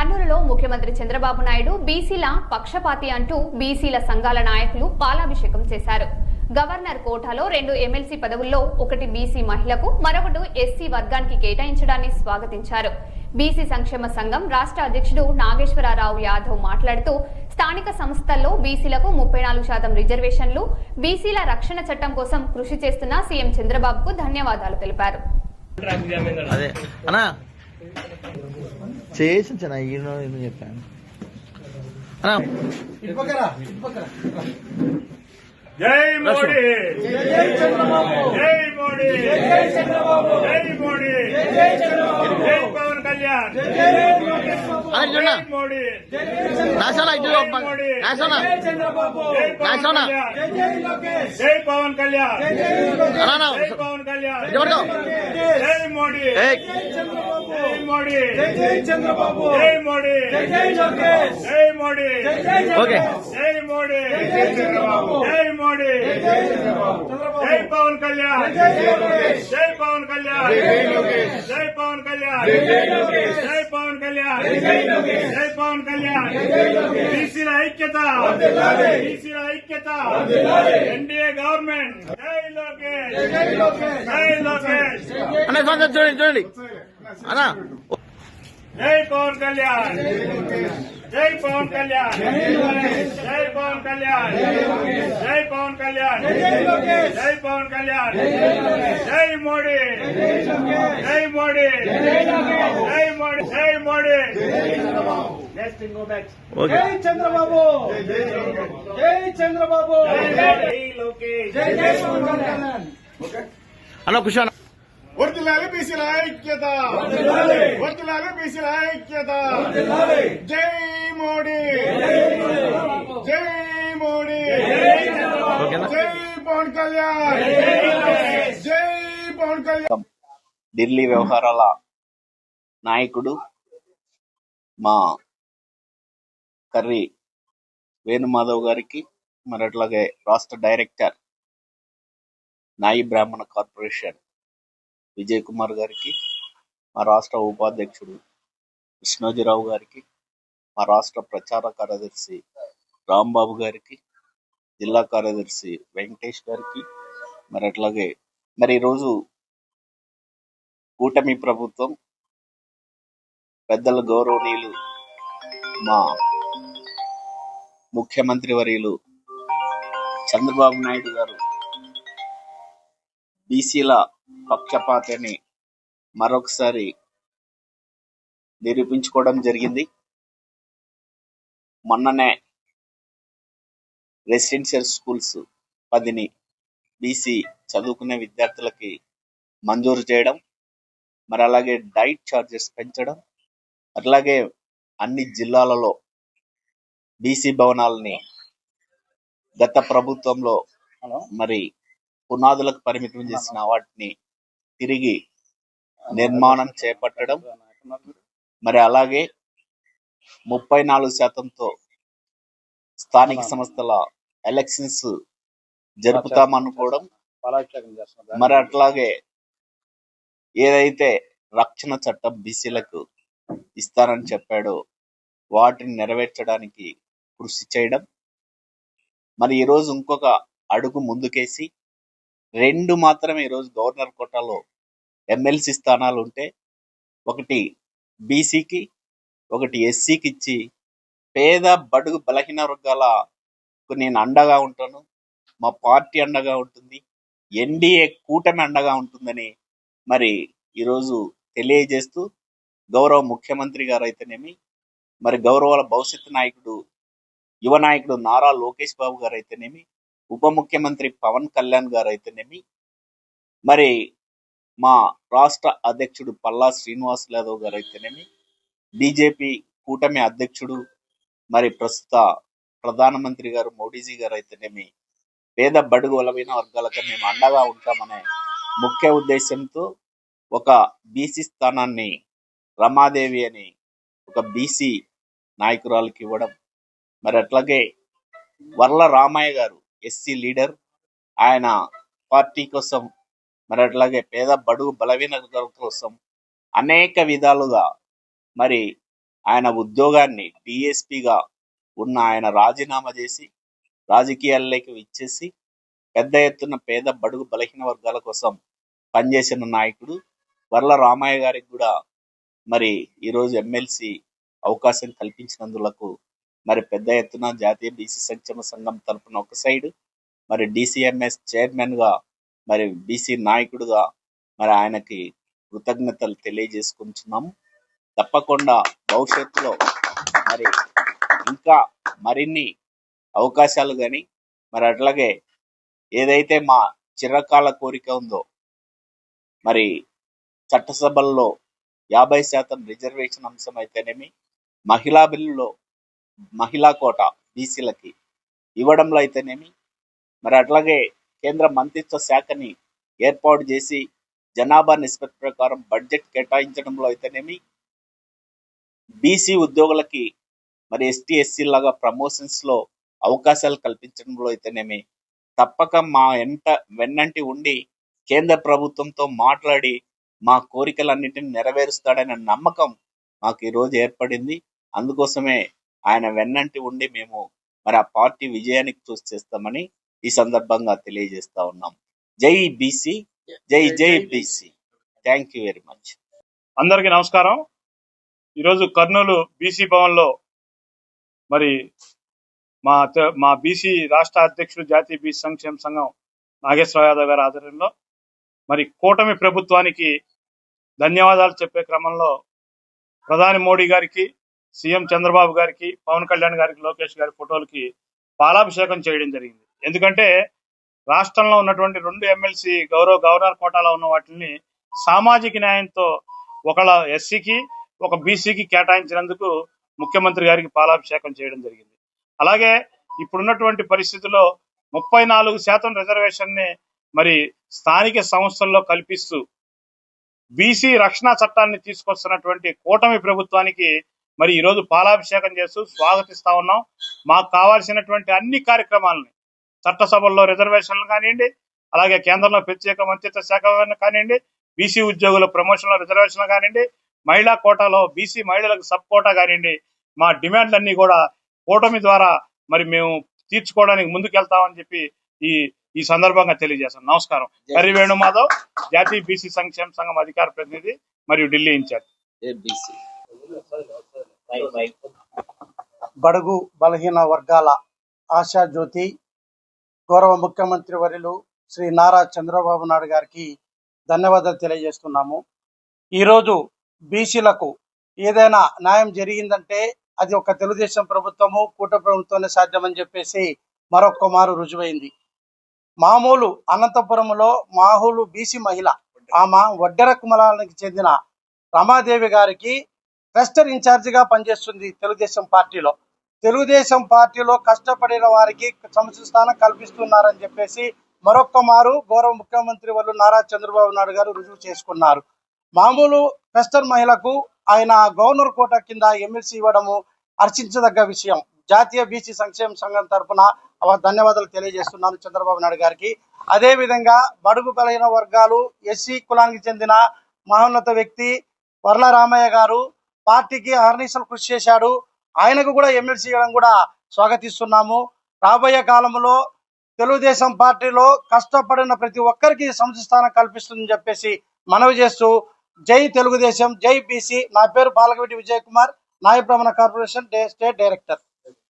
కర్నూలులో ముఖ్యమంత్రి చంద్రబాబు నాయుడు బీసీల పక్షపాతి అంటూ బీసీల సంఘాల నాయకులు పాలాభిషేకం చేశారు. గవర్నర్ కోటాలో 2 ఎమ్మెల్సీ పదవుల్లో ఒకటి బీసీ మహిళకు, మరొకటి ఎస్సీ వర్గానికి కేటాయించడాన్ని స్వాగతించారు. బీసీ సంక్షేమ సంఘం రాష్ట్ర అధ్యక్షుడు నాగేశ్వరరావు యాదవ్ మాట్లాడుతూ స్థానిక సంస్థల్లో బీసీలకు 34% రిజర్వేషన్లు, బీసీల రక్షణ చట్టం కోసం కృషి చేస్తున్న సీఎం చంద్రబాబుకు ధన్యవాదాలు తెలిపారు. జై మోడీ, జై చంద్రబాబు, జై మోడీ, జై చంద్రబాబు, జై మోడీ, జై చంద్రబాబు, జై పవన్ కళ్యాణ్, జై మోడీ, జై చంద్రబాబు, జై లోకేష్, జై పవన్ కళ్యాణ్, జై పవన్ కళ్యాణ్, జై మోడీ, జై చంద్రబాబు, జై మోడీ, జై చంద్రబాబు, జై మోడీ, జై లోకేష్, జై మోడీ, జై మోడీ, జై చంద్రబాబు, జై మోడీ, జై పవన్ కళ్యాణ్, జై పవన్ కళ్యాణ్, జై పవన్ కళ్యాణ్, జై పవన్ కళ్యాణ్, జై పవన్ కళ్యాణ్, బీసీల ఐక్యత, బీసీల ఐక్యత, ఎన్డీఏ గవర్నమెంట్, జై లోకేష్, జై లోకేష్, చూడండి అన్నా, జై పవన్ కళ్యాణ్, జై పవన్ కళ్యాణ్, జై పవన్ కళ్యాణ్, జై పవన్ కళ్యాణ్, జై పవన్ కళ్యాణ్, జై మోడీ, జై మోడీ, జై మోడీ, జై మోడీ, జై చంద్రబాబు, జై చంద్రబాబు, జై లోకేష్, జై పవన్ కళ్యాణ్. అన్న ఖుషి వర్ధిల్లాలి బీసీల ఐక్యత, వర్ధిల్లాలి బీసీల ఐక్యత, జై మోడీ, జై మోడీ, జై పవన్ కళ్యాణ్, జై పవన్ కళ్యాణ్. ఢిల్లీ వ్యవహారాల నాయకుడు మా కర్రి వేణుమాధవ్ గారికి, మరి అట్లాగే రాష్ట్ర డైరెక్టర్ నాయి బ్రాహ్మణ కార్పొరేషన్ విజయ్ కుమార్ గారికి, మా రాష్ట్ర ఉపాధ్యక్షుడు కృష్ణోజీరావు గారికి, మా రాష్ట్ర ప్రచార కార్యదర్శి రాంబాబు గారికి, జిల్లా కార్యదర్శి వెంకటేష్ గారికి, మరి అట్లాగే మరి ఈరోజు కూటమి ప్రభుత్వం పెద్దల గౌరవనీయులు మా ముఖ్యమంత్రి వర్యులు చంద్రబాబు నాయుడు గారు బీసీల పక్షపాతాన్ని మరొకసారి నిరూపించుకోవడం జరిగింది. మొన్ననే రెసిడెన్షియల్ స్కూల్స్ 10ని బీసీ చదువుకునే విద్యార్థులకి మంజూరు చేయడం, మరి అలాగే డైట్ ఛార్జెస్ పెంచడం, అట్లాగే అన్ని జిల్లాలలో బీసీ భవనాలని గత ప్రభుత్వంలో మరి పునాదులకు పరిమితం చేసిన వాటిని తిరిగి నిర్మాణం చేపట్టడం, మరి అలాగే 34%తో స్థానిక సంస్థల ఎలక్షన్స్ జరుపుతామనుకోవడం, మరి అట్లాగే ఏదైతే రక్షణ చట్టం బీసీలకు ఇస్తానని చెప్పాడో వాటిని నెరవేర్చడానికి కృషి చేయడం, మరి ఈరోజు ఇంకొక అడుగు ముందుకేసి 2 మాత్రమే ఈరోజు గవర్నర్ కోటాలో ఎమ్మెల్సీ స్థానాలు ఉంటే, ఒకటి బీసీకి, ఒకటి ఎస్సీకి ఇచ్చి పేద బడుగు బలహీన వర్గాలకు నేను అండగా ఉంటాను, మా పార్టీ అండగా ఉంటుంది, ఎన్డీఏ కూటమి అండగా ఉంటుందని మరి ఈరోజు తెలియజేస్తూ గౌరవ ముఖ్యమంత్రి గారు అయితేనేమి, మరి గౌరవ భవిష్యత్తు నాయకుడు యువ నాయకుడు నారా లోకేష్ బాబు గారు అయితేనేమి, ఉప ముఖ్యమంత్రి పవన్ కళ్యాణ్ గారు అయితేనేమి, మరి మా రాష్ట్ర అధ్యక్షుడు పల్లా శ్రీనివాస్ యాదవ్ గారు అయితేనేమి, బీజేపీ కూటమి అధ్యక్షుడు మరి ప్రస్తుత ప్రధానమంత్రి గారు మోడీజీ గారు అయితేనేమి, పేద బడుగు బలహీన వర్గాలకు మేము అండగా ఉంటామనే ముఖ్య ఉద్దేశంతో ఒక బీసీ స్థానాన్ని రమాదేవి అని ఒక బీసీ నాయకురాలకి ఇవ్వడం, మరి అట్లాగే వర్ల రామయ్య గారు ఎస్సీ లీడర్, ఆయన పార్టీ కోసం, మరి అట్లాగే పేద బడుగు బలహీన వర్గాల కోసం అనేక విధాలుగా మరి ఆయన ఉద్యోగాన్ని డిఎస్పిగా ఉన్న ఆయన రాజీనామా చేసి రాజకీయాల్లోకి విచ్చేసి పెద్ద ఎత్తున పేద బడుగు బలహీన వర్గాల కోసం పనిచేసిన నాయకుడు వర్ల రామయ్య గారికి కూడా మరి ఈరోజు ఎమ్మెల్సీ అవకాశం కల్పించినందులకు మరి పెద్ద ఎత్తున జాతీయ బీసీ సంక్షేమ సంఘం తరపున ఒక సైడ్, మరి డిసిఎంఎస్ చైర్మన్ గా మరి బీసీ నాయకుడుగా మరి ఆయనకి కృతజ్ఞతలు తెలియజేసుకుంటున్నాము. తప్పకుండా భవిష్యత్తులో మరి ఇంకా మరిన్ని అవకాశాలు కానీ మరి అట్లాగే ఏదైతే మా చిరకాల కోరిక ఉందో మరి చట్టసభల్లో 50% రిజర్వేషన్ అంశం అయితేనేమి, మహిళా బిల్లులో మహిళా కోట బీసీలకి ఇవ్వడంలో అయితేనేమి, మరి అట్లాగే కేంద్ర మంత్రిత్వ శాఖని ఏర్పాటు చేసి జనాభా నిష్పత్తి ప్రకారం బడ్జెట్ కేటాయించడంలో అయితేనేమి, బీసీ ఉద్యోగులకి మరి ఎస్టీ ఎస్సీ లాగా ప్రమోషన్స్ లో అవకాశాలు కల్పించడంలో అయితేనేమి తప్పక మా వెన్నంటి ఉండి కేంద్ర ప్రభుత్వంతో మాట్లాడి మా కోరికలన్నింటినీ నెరవేరుస్తాడనే నమ్మకం మాకు ఈ రోజు ఏర్పడింది. అందుకోసమే ఆయన వెన్నంటి ఉండి మేము మరి ఆ పార్టీ విజయానికి కృషి చేస్తామని ఈ సందర్భంగా తెలియజేస్తా ఉన్నాం. జై బీసీ, జై జై BC. Thank you very much. అందరికీ నమస్కారం. ఈరోజు కర్నూలు బీసీ భవన్లో మరి మా బీసీ రాష్ట్ర అధ్యక్షుడు జాతీయ బీసీ సంక్షేమ సంఘం నాగేశ్వర యాదవ్ గారి ఆధ్వర్యంలో మరి కూటమి ప్రభుత్వానికి ధన్యవాదాలు చెప్పే క్రమంలో ప్రధాని మోడీ గారికి, సీఎం చంద్రబాబు గారికి, పవన్ కళ్యాణ్ గారికి, లోకేష్ గారి ఫోటోలకి పాలాభిషేకం చేయడం జరిగింది. ఎందుకంటే రాష్ట్రంలో ఉన్నటువంటి 2 ఎమ్మెల్సీ గవర్నర్ కోటాలో ఉన్న వాటిని సామాజిక న్యాయంతో ఒకళ్ళ ఎస్సీకి ఒక బీసీకి కేటాయించినందుకు ముఖ్యమంత్రి గారికి పాలాభిషేకం చేయడం జరిగింది. అలాగే ఇప్పుడున్నటువంటి పరిస్థితుల్లో 34% రిజర్వేషన్ ని మరి స్థానిక సంస్థల్లో కల్పిస్తూ బీసీ రక్షణ చట్టాన్ని తీసుకొస్తున్నటువంటి కూటమి ప్రభుత్వానికి మరి ఈరోజు పాలాభిషేకం చేస్తూ స్వాగతిస్తా ఉన్నాం. మాకు కావాల్సినటువంటి అన్ని కార్యక్రమాలని చట్టసభల్లో రిజర్వేషన్లు కానివ్వండి, అలాగే కేంద్రంలో ప్రత్యేక మంత్రిత్వ శాఖ కానివ్వండి, బీసీ ఉద్యోగుల ప్రమోషన్లో రిజర్వేషన్లు కానివ్వండి, మహిళా కోటాలో బీసీ మహిళలకు సబ్ కోటా కానివ్వండి, మా డిమాండ్లన్నీ కూడా కూటమి ద్వారా మరి మేము తీర్చుకోవడానికి ముందుకెళ్తామని చెప్పి ఈ సందర్భంగా తెలియజేస్తాం. నమస్కారం. కర్రి వేణుమాధవ్, జాతీయ బీసీ సంక్షేమ సంఘం అధికార ప్రతినిధి మరియు ఢిల్లీ ఇన్ఛార్జ్. బడుగు బలహీన వర్గాల ఆశాజ్యోతి గౌరవ ముఖ్యమంత్రి వర్యులు శ్రీ నారా చంద్రబాబు నాయుడు గారికి ధన్యవాదాలు తెలియజేస్తున్నాము. ఈరోజు బీసీలకు ఏదైనా న్యాయం జరిగిందంటే అది ఒక తెలుగుదేశం ప్రభుత్వము, కూటమి ప్రభుత్వమే సాధ్యమని చెప్పేసి మరొక్క మారు రుజువైంది. మామూలు అనంతపురంలో మామూలు బీసీ మహిళ ఆమె వడ్డెర కుమలానికి చెందిన రమాదేవి గారికి క్లస్టర్ ఇన్ఛార్జిగా పనిచేస్తుంది తెలుగుదేశం పార్టీలో. తెలుగుదేశం పార్టీలో కష్టపడిన వారికి సముచిత స్థానం కల్పిస్తున్నారని చెప్పేసి మరొక్క మారు గౌరవ ముఖ్యమంత్రి వాళ్ళు నారా చంద్రబాబు నాయుడు గారు రుజువు చేసుకున్నారు. మామూలు క్లస్టర్ మహిళకు ఆయన గవర్నర్ కోటా కింద ఎమ్మెల్సీ ఇవ్వడము హర్షించదగ్గ విషయం. జాతీయ బీసీ సంక్షేమ సంఘం తరఫున ధన్యవాదాలు తెలియజేస్తున్నాను చంద్రబాబు నాయుడు గారికి. అదే విధంగా బడుగు బలహీన వర్గాలు ఎస్సీ కులానికి చెందిన మహోన్నత వ్యక్తి వర్ల రామయ్య గారు పార్టీకి అహర్నిశలు కృషి చేశాడు. ఆయనకు కూడా ఎమ్మెల్సీ ఇవ్వడం కూడా స్వాగతిస్తున్నాము. రాబోయే కాలంలో తెలుగుదేశం పార్టీలో కష్టపడిన ప్రతి ఒక్కరికి సముచిత స్థానం కల్పిస్తుందని చెప్పేసి మనవి చేస్తూ జై తెలుగుదేశం, జై బీసీ. నా పేరు పాలకవీటి విజయ్ కుమార్, నాయ బ్రాహ్మణ కార్పొరేషన్ స్టేట్ డైరెక్టర్.